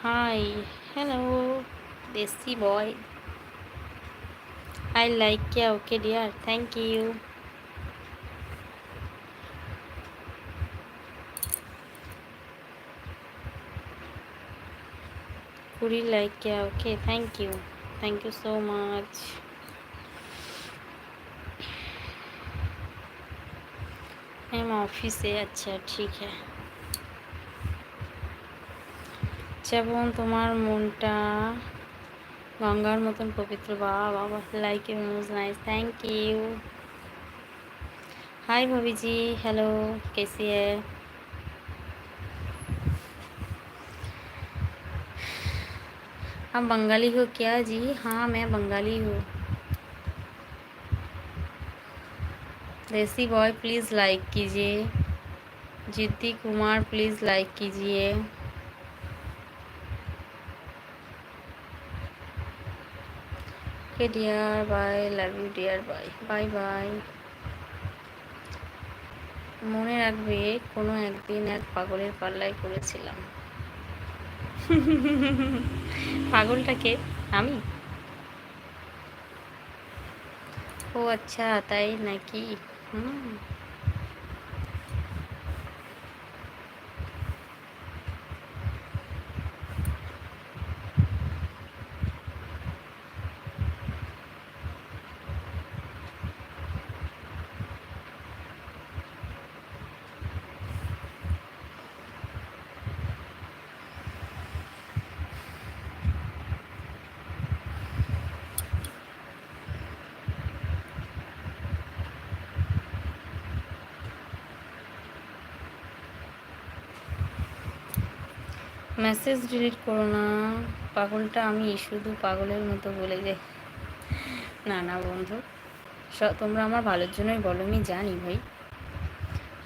Hi, hello, Desi boy. I like you, okay, dear. Thank you. Puri like you, okay, thank you. Thank you so much. I'm office से अच्छा ठीक है যেমন তোমার মনটা গঙ্গার মতন পবিত্র বাহ বাবা লাইক ইউ মোজ नाइस थैंक यू हाय भाभी जी हेलो कैसी है आप बंगाली हो क्या जी हाँ मैं बंगाली हूँ देसी बॉय प्लीज़ लाइक कीजिए जीती कुमार प्लीज़ लाइक कीजिए okay dear bye love you dear bye bye bye মনে রাখবে কোনো একদিন এক পাগলের পাল্লায় পড়েছিলাম পাগলটাকে আমি ও আচ্ছা তাই নাকি হুম মেসেজ ডিলিট করো না পাগলটা আমি শুধু পাগলের মতো বলে যাই না না বন্ধু তোমরা আমার ভালোর জন্যই বলো আমি জানি ভাই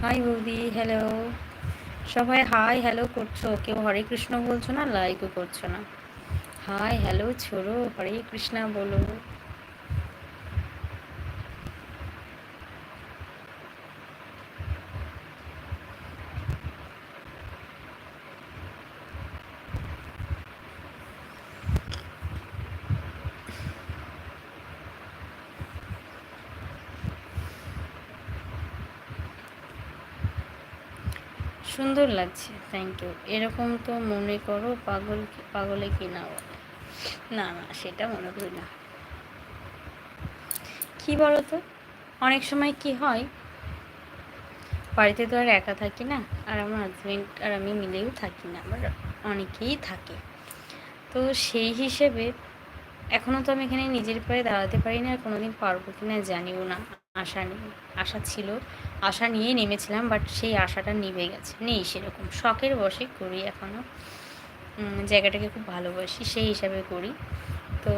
হাই বৌদি হ্যালো সবাই হাই হ্যালো করছো কেউ হরে কৃষ্ণ বলছো না লাইকও করছো না হাই হ্যালো ছোড়ো হরে কৃষ্ণা বলো সুন্দর লাগছে থ্যাংক ইউ এরকম তো মনে করো পাগল পাগলে কি না বলে না না সেটা মনে করি না কি বলো তো অনেক সময় কি হয় বাড়িতে তো আর একা থাকি না আর আমার হাজব্যান্ড আর আমি মিলেও থাকি না আবার অনেকেই থাকে তো সেই হিসেবে এখনও তো আমি এখানে নিজের পায়ে দাঁড়াতে পারি না আর কোনোদিন পারবো কি না জানিও না আশা নেই আশা ছিল আশা নিয়েই নেমেছিলাম বাট সেই আশাটা নিভে গেছে নেই সেরকম শখের বশে করি এখনও জায়গাটাকে খুব ভালোবাসি সেই হিসাবে করি তো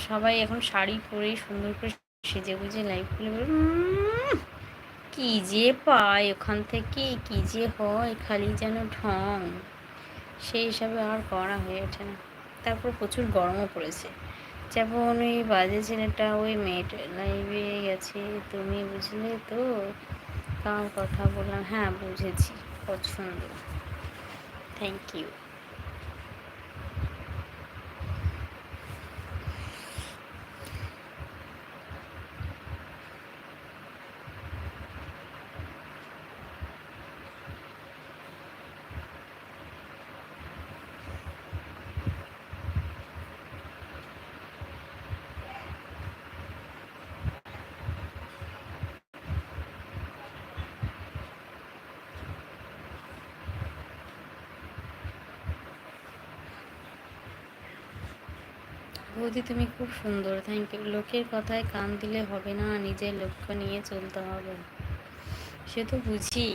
সবাই এখন শাড়ি পরে সুন্দর করে সেজে গুজে লাইভগুলো কি যে পায় ওখান থেকে কি যে হয় খালি যেন ঢং সেই হিসাবে আর করা হয়ে ওঠে না তারপর প্রচুর গরমও পড়েছে যেমন ওই বাজে ছেলেটা ওই মেয়েটা লাইভে গেছে তুমি বুঝলে তো কার কথা বললাম হ্যাঁ বুঝেছি পছন্দ থ্যাংক ইউ বৌদি তুমি খুব সুন্দর থ্যাংক ইউ লোকের কথায় কান দিলে হবে না নিজের লক্ষ্য নিয়ে চলতে হবে সে তো বুঝি